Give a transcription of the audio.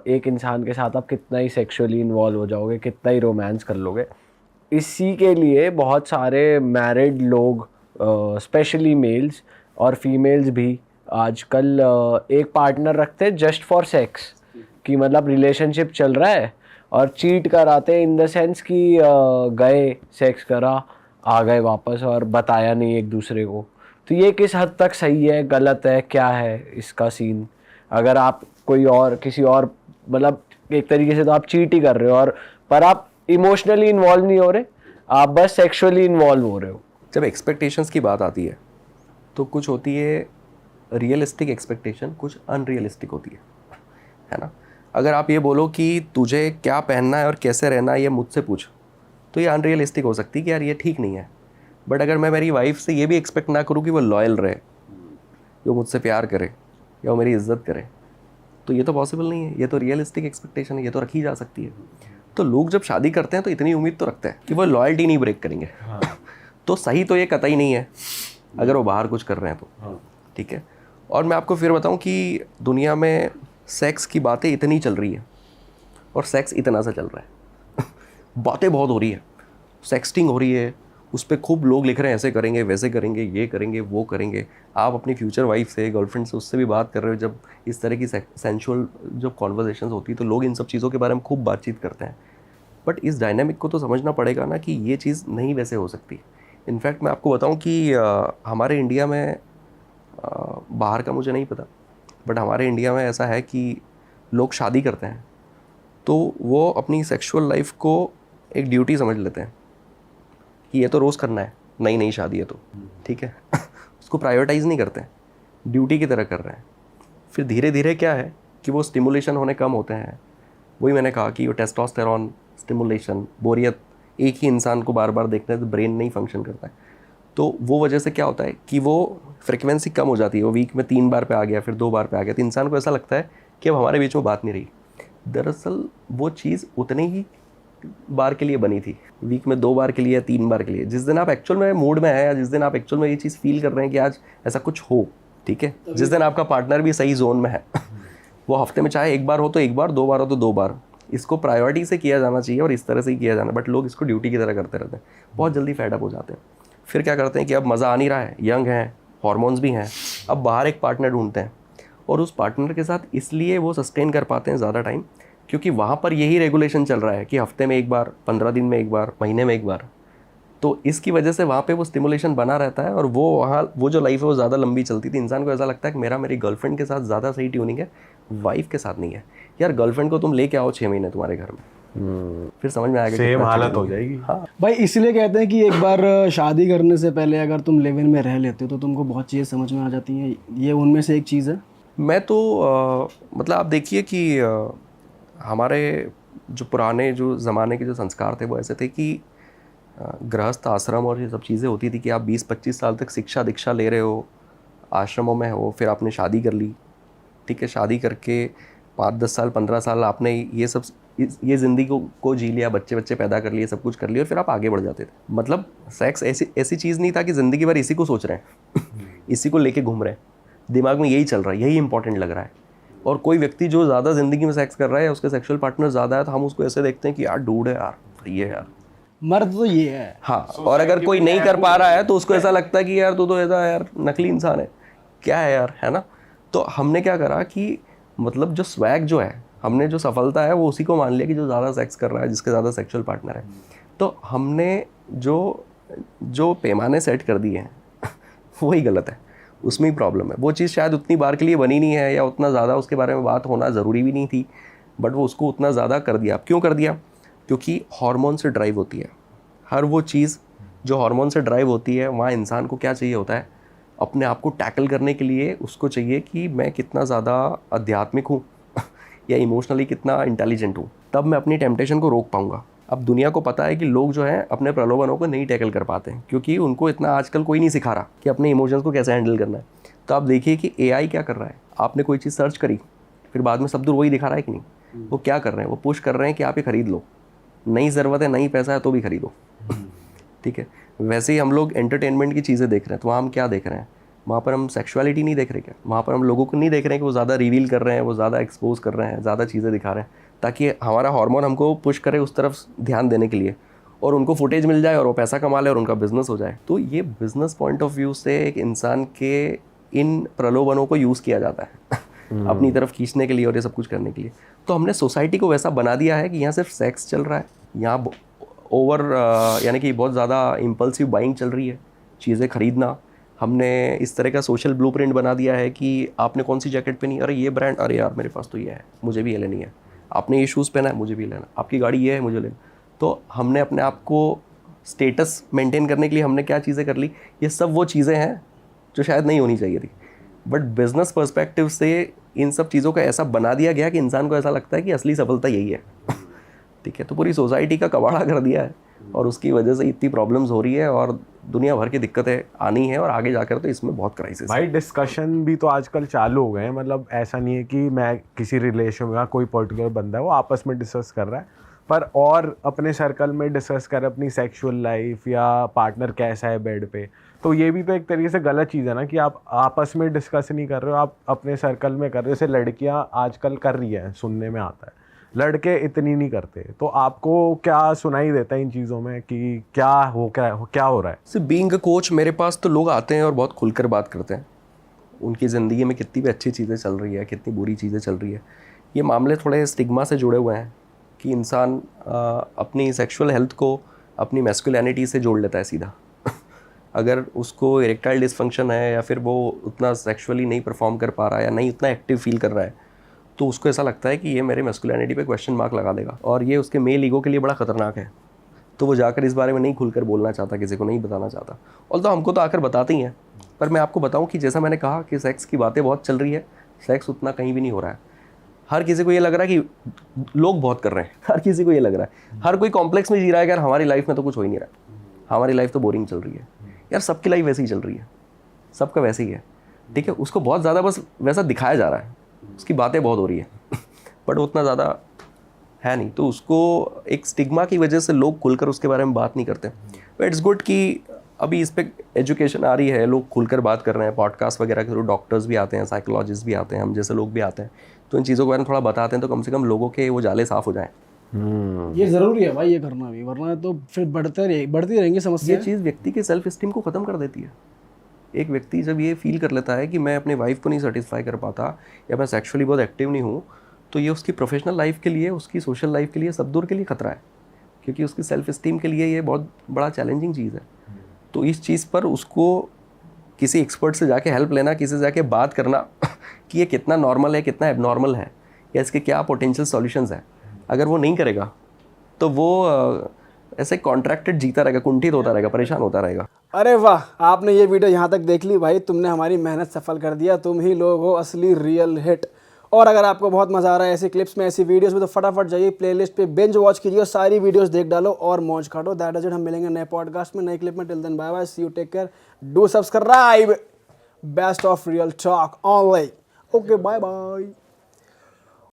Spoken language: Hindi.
एक इंसान के साथ आप कितना ही सेक्सुअली इन्वॉल्व हो जाओगे, कितना ही रोमांस कर लोगे। इसी के लिए बहुत सारे मैरिड लोग, स्पेशली मेल्स और फीमेल्स भी, आजकल एक पार्टनर रखते हैं जस्ट फॉर सेक्स, कि मतलब रिलेशनशिप चल रहा है और चीट कराते हैं इन द सेंस कि गए, सेक्स करा, आ गए वापस और बताया नहीं एक दूसरे को। तो ये किस हद तक सही है, गलत है, क्या है इसका सीन? अगर आप कोई और किसी और, मतलब एक तरीके से तो आप चीट ही कर रहे हो, और पर आप इमोशनली इन्वॉल्व नहीं हो रहे, आप बस सेक्सुअली इन्वॉल्व हो रहे हो। जब एक्सपेक्टेशंस की बात आती है तो कुछ होती है रियलिस्टिक एक्सपेक्टेशन, कुछ अनरियलिस्टिक होती है ना। अगर आप ये बोलो कि तुझे क्या पहनना है और कैसे रहना है ये मुझसे पूछ, तो ये अनरियलिस्टिक हो सकती है कि यार ये ठीक नहीं है। बट अगर मैं मेरी वाइफ से ये भी एक्सपेक्ट ना करूँ कि वो लॉयल रहे, वो मुझसे प्यार करे या वो मेरी इज्जत करे, तो ये तो पॉसिबल नहीं है। ये तो रियलिस्टिक एक्सपेक्टेशन है, ये तो रखी जा सकती है। तो लोग जब शादी करते हैं तो इतनी उम्मीद तो रखते हैं कि वो लॉयल्टी नहीं ब्रेक करेंगे। तो सही तो ये कतई नहीं है अगर वो बाहर कुछ कर रहे हैं तो, ठीक है। और मैं आपको फिर बताऊं कि दुनिया में सेक्स की बातें इतनी चल रही है और सेक्स इतना सा चल रहा है बातें बहुत हो रही है, सेक्सटिंग हो रही है, उस पर खूब लोग लिख रहे हैं ऐसे करेंगे, वैसे करेंगे, ये करेंगे, वो करेंगे। आप अपनी फ्यूचर वाइफ से, गर्लफ्रेंड से, उससे भी बात कर रहे हो, जब इस तरह की सेंशुअल जब कॉन्वर्जेशन होती है तो लोग इन सब चीज़ों के बारे में खूब बातचीत करते हैं। बट इस डायनामिक को तो समझना पड़ेगा ना कि ये चीज़ नहीं वैसे हो सकती। इनफैक्ट मैं आपको बताऊं कि हमारे इंडिया में, बाहर का मुझे नहीं पता, बट हमारे इंडिया में ऐसा है कि लोग शादी करते हैं तो वो अपनी सेक्सुअल लाइफ को एक ड्यूटी समझ लेते हैं कि ये तो रोज़ करना है, नई नई शादी है तो ठीक है उसको प्रायोरिटाइज़ नहीं करते हैं, ड्यूटी की तरह कर रहे हैं। फिर धीरे धीरे क्या है कि वो स्टिमुलेशन होने कम होते हैं। वही मैंने कहा कि वो टेस्टोस्टेरोन, स्टिमुलेशन, बोरियत, एक ही इंसान को बार बार देखने से ब्रेन नहीं फंक्शन करता है। तो वो वजह से क्या होता है कि वो फ्रिक्वेंसी कम हो जाती है। वो वीक में 3 बार पे आ गया, फिर 2 बार पे आ गया, तो इंसान को ऐसा लगता है कि अब हमारे बीच में बात नहीं रही। दरअसल वो चीज़ उतने ही बार के लिए बनी थी, वीक में 2 बार के लिए या 3 बार के लिए। जिस दिन आप एक्चुअल में मूड में है या जिस दिन आप एक्चुअल में ये चीज़ फील कर रहे हैं कि आज ऐसा कुछ हो, ठीक है, जिस दिन आपका पार्टनर भी सही जोन में है वो हफ्ते में चाहे 1 बार हो तो 1 बार, 2 बार हो तो 2 बार, इसको प्रायोरिटी से किया जाना चाहिए और इस तरह से ही किया जाना। बट लोग इसको ड्यूटी की तरह करते रहते हैं, बहुत जल्दी फेड अप हो जाते हैं। फिर क्या करते हैं कि अब मज़ा आ नहीं रहा है, यंग हैं, हॉर्मोन्स भी हैं, अब बाहर एक पार्टनर ढूंढते हैं और उस पार्टनर के साथ इसलिए वो सस्टेन कर पाते हैं ज़्यादा टाइम क्योंकि वहाँ पर यही रेगुलेशन चल रहा है कि हफ्ते में 1 बार, 15 दिन में 1 बार, महीने में 1 बार। तो इसकी वजह से वहाँ पे वो स्टिमुलेशन बना रहता है और वो वहाँ वो जो लाइफ है वो ज़्यादा लंबी चलती थी। इंसान को ऐसा लगता है कि मेरी गर्लफ्रेंड के साथ ज़्यादा सही ट्यूनिंग है, वाइफ के साथ नहीं है। यार गर्लफ्रेंड को तुम लेके आओ 6 महीने तुम्हारे घर में, फिर समझ में आएगा सेम हालत हो जाएगी। हाँ भाई इसलिए कहते हैं कि एक बार शादी करने से पहले अगर तुम लिव इन में रह लेते हो तो तुमको बहुत चीज़ें समझ में आ जाती हैं, ये उनमें से एक चीज़ है। मैं तो मतलब आप देखिए कि हमारे जो पुराने जो ज़माने के जो संस्कार थे वो ऐसे थे कि गृहस्थ आश्रम और ये सब चीज़ें होती थी कि आप 20-25 साल तक शिक्षा दीक्षा ले रहे हो, आश्रमों में हो, फिर आपने शादी कर ली, ठीक है, शादी करके 5-10 साल 15 साल आपने ये सब ये ज़िंदगी को जी लिया, बच्चे पैदा कर लिए, सब कुछ कर लिया और फिर आप आगे बढ़ जाते थे। मतलब सेक्स ऐसी चीज़ नहीं था कि ज़िंदगी भर इसी को सोच रहे हैं इसी को लेके घूम रहे हैं, दिमाग में यही चल रहा है, यही इंपॉर्टेंट लग रहा है। और कोई व्यक्ति जो ज़्यादा ज़िंदगी में सेक्स कर रहा है, उसके सेक्सुअल पार्टनर ज़्यादा है, तो हम उसको ऐसे देखते हैं कि यार डूड है यार, सही है यार, मर्द तो ये है। हाँ। और अगर कोई नहीं कर पा रहा है तो उसको ऐसा लगता है कि यार तू तो ऐसा यार नकली इंसान है, क्या है यार, है ना। तो हमने क्या करा कि मतलब जो स्वैग जो है, हमने जो सफलता है वो उसी को मान लिया कि जो ज़्यादा सेक्स कर रहा है, जिसके ज़्यादा सेक्सुअल पार्टनर है। तो हमने जो पैमाने सेट कर दिए हैं वही गलत है, उसमें ही प्रॉब्लम है। वो चीज़ शायद उतनी बार के लिए बनी नहीं है या उतना ज़्यादा उसके बारे में बात होना ज़रूरी भी नहीं थी, बट वो उसको उतना ज़्यादा कर दिया। क्यों कर दिया? क्योंकि हार्मोन से ड्राइव होती है हर वो चीज़ जो हार्मोन से ड्राइव होती है। वहाँ इंसान को क्या चाहिए होता है, अपने आप को टैकल करने के लिए उसको चाहिए कि मैं कितना ज़्यादा आध्यात्मिक हूँ या इमोशनली कितना इंटेलिजेंट हूँ, तब मैं अपनी टेम्पटेशन को रोक पाऊँगा। अब दुनिया को पता है कि लोग जो हैं अपने प्रलोभनों को नहीं टैकल कर पाते हैं क्योंकि उनको इतना आजकल कोई नहीं सिखा रहा कि अपने इमोशंस को कैसे हैंडल करना है। तो आप देखिए कि AI क्या कर रहा है, आपने कोई चीज़ सर्च करी, फिर बाद में सब दूर वही दिखा रहा है कि नहीं, वो क्या कर रहे हैं, वो पुश कर रहे हैं कि आप ये खरीद लो, नई ज़रूरत है, नई पैसा है तो भी खरीदो ठीक है। वैसे ही हम लोग एंटरटेनमेंट की चीज़ें देख रहे हैं, तो वहाँ हम क्या देख रहे हैं, वहाँ पर हम सेक्सुअलिटी नहीं देख रहे क्या? वहाँ पर हम लोगों को नहीं देख रहे हैं कि वो ज़्यादा रिवील कर रहे हैं, वो ज़्यादा एक्सपोज कर रहे हैं, ज़्यादा चीज़ें दिखा रहे हैं, ताकि हमारा हार्मोन हमको पुश करे उस तरफ ध्यान देने के लिए, और उनको फुटेज मिल जाए और वो पैसा कमा ले और उनका बिजनेस हो जाए। तो ये बिजनेस पॉइंट ऑफ व्यू से एक इंसान के इन प्रलोभनों को यूज़ किया जाता है अपनी तरफ खींचने के लिए और ये सब कुछ करने के लिए। तो हमने सोसाइटी को वैसा बना दिया है कि यहाँ सिर्फ सेक्स चल रहा है, यहाँ ओवर यानी कि बहुत ज़्यादा इम्पल्सिव बाइंग चल रही है, चीज़ें खरीदना। हमने इस तरह का सोशल ब्लूप्रिंट बना दिया है कि आपने कौन सी जैकेट पहनी, अरे ये ब्रांड, अरे यार मेरे पास तो ये है, मुझे भी ये लेनी है। आपने ये शूज़ पहना है, मुझे भी लेना। आपकी गाड़ी ये है, मुझे लेना। तो हमने अपने आप को स्टेटस मेंटेन करने के लिए हमने क्या चीज़ें कर ली, ये सब वो चीज़ें हैं जो शायद नहीं होनी चाहिए थी, बट बिजनेस पर्सपेक्टिव से इन सब चीज़ों को ऐसा बना दिया गया कि इंसान को ऐसा लगता है कि असली सफलता यही है। ठीक है, तो पूरी सोसाइटी का कबाड़ा कर दिया है और उसकी वजह से इतनी प्रॉब्लम्स हो रही है और दुनिया भर की दिक्कतें आनी है और आगे जाकर तो इसमें बहुत क्राइसिस भाई डिस्कशन भी तो आजकल चालू हो गए हैं, मतलब ऐसा नहीं है कि मैं किसी रिलेशन में कोई पर्टिकुलर बंदा है वो आपस में डिस्कस कर रहा है, पर और अपने सर्कल में डिस्कस कर अपनी सेक्सुअल लाइफ या पार्टनर कैसा है बेड पे। तो ये भी तो एक तरीके से गलत चीज़ है ना कि आप आपस में डिस्कस नहीं कर रहे हो, आप अपने सर्कल में कर रहे हो। जैसे लड़कियां आजकल कर रही हैं, सुनने में आता है, लड़के इतनी नहीं करते। तो आपको क्या सुनाई देता है इन चीज़ों में कि क्या हो रहा है? सिर्फ बीइंग अ कोच, मेरे पास तो लोग आते हैं और बहुत खुलकर बात करते हैं, उनकी ज़िंदगी में कितनी भी अच्छी चीज़ें चल रही है, कितनी बुरी चीज़ें चल रही है। ये मामले थोड़े स्टिग्मा से जुड़े हुए हैं कि इंसान अपनी सेक्सुअल हेल्थ को अपनी मैस्कुलिनिटी से जोड़ लेता है सीधा। अगर उसको इरेक्टाइल डिसफंक्शन है या फिर वो उतना सेक्सुअली नहीं परफॉर्म कर पा रहा है या नहीं उतना एक्टिव फील कर रहा है, तो उसको ऐसा लगता है कि ये मेरे मैस्कुलिनिटी पे क्वेश्चन मार्क लगा देगा और ये उसके मेल ईगो के लिए बड़ा ख़तरनाक है। तो वो जाकर इस बारे में नहीं खुलकर बोलना चाहता, किसी को नहीं बताना चाहता। और तो हमको तो आकर बताते ही हैं, पर मैं आपको बताऊं कि जैसा मैंने कहा कि सेक्स की बातें बहुत चल रही है, सेक्स उतना कहीं भी नहीं हो रहा है। हर किसी को ये लग रहा है कि लोग बहुत कर रहे हैं, हर किसी को ये लग रहा है, हर कोई कॉम्प्लेक्स में जी रहा है कि यार हमारी लाइफ में तो कुछ हो ही नहीं रहा, हमारी लाइफ तो बोरिंग चल रही है। यार सबकी लाइफ वैसी ही चल रही है, सबका वैसे ही है। ठीक है, उसको बहुत ज़्यादा बस वैसा दिखाया जा रहा है, उसकी बातें बहुत हो रही है बट उतना ज़्यादा है नहीं। तो उसको एक स्टिग्मा की वजह से लोग खुलकर उसके बारे में बात नहीं करते। बट इट्स गुड कि अभी इस पर एजुकेशन आ रही है, लोग खुलकर बात कर रहे हैं, पॉडकास्ट वगैरह के थ्रू डॉक्टर्स भी आते हैं, साइकोलॉजिस्ट भी आते हैं, हम जैसे लोग भी आते हैं, तो इन चीज़ों के बारे में थोड़ा बताते हैं, तो कम से कम लोगों के वो जाले साफ़ हो जाएँ। ये ज़रूरी है भाई, ये करना भी, वरना तो फिर बढ़ती रहेंगी समस्या। ये चीज़ व्यक्ति के सेल्फ इस्टीम को ख़त्म कर देती है। एक व्यक्ति जब ये फील कर लेता है कि मैं अपने वाइफ को नहीं सेटिस्फाई कर पाता या मैं सेक्सुअली बहुत एक्टिव नहीं हूँ, तो ये उसकी प्रोफेशनल लाइफ के लिए, उसकी सोशल लाइफ के लिए, सब दूर के लिए खतरा है, क्योंकि उसकी सेल्फ इस्टीम के लिए ये बहुत बड़ा चैलेंजिंग चीज़ है। तो इस चीज़ पर उसको किसी एक्सपर्ट से जाके हेल्प लेना, किसी से जाके बात करना कि ये कितना नॉर्मल है, कितना एबनॉर्मल है, या इसके क्या पोटेंशियल सॉल्यूशंस हैं, अगर वो नहीं करेगा तो वो ऐसे कॉन्ट्रैक्टेड जीता रहेगा, कुंठित होता रहेगा, परेशान होता रहेगा। अरे वाह, आपने ये वीडियो यहाँ तक देख ली भाई, तुमने हमारी मेहनत सफल कर दिया, तुम ही लोग हो असली रियल हिट। और अगर आपको बहुत मज़ा आ रहा है ऐसी क्लिप्स में, ऐसी वीडियोस में, तो फटाफट जाइए प्लेलिस्ट पे बिंज वॉच कीजिए और सारी वीडियोस देख डालो और मौज काटो। That is it. हम मिलेंगे नए पॉडकास्ट में, नए क्लिप में। Till then bye bye, see you, take care, do subscribe. Best of real talk online. Okay, bye bye.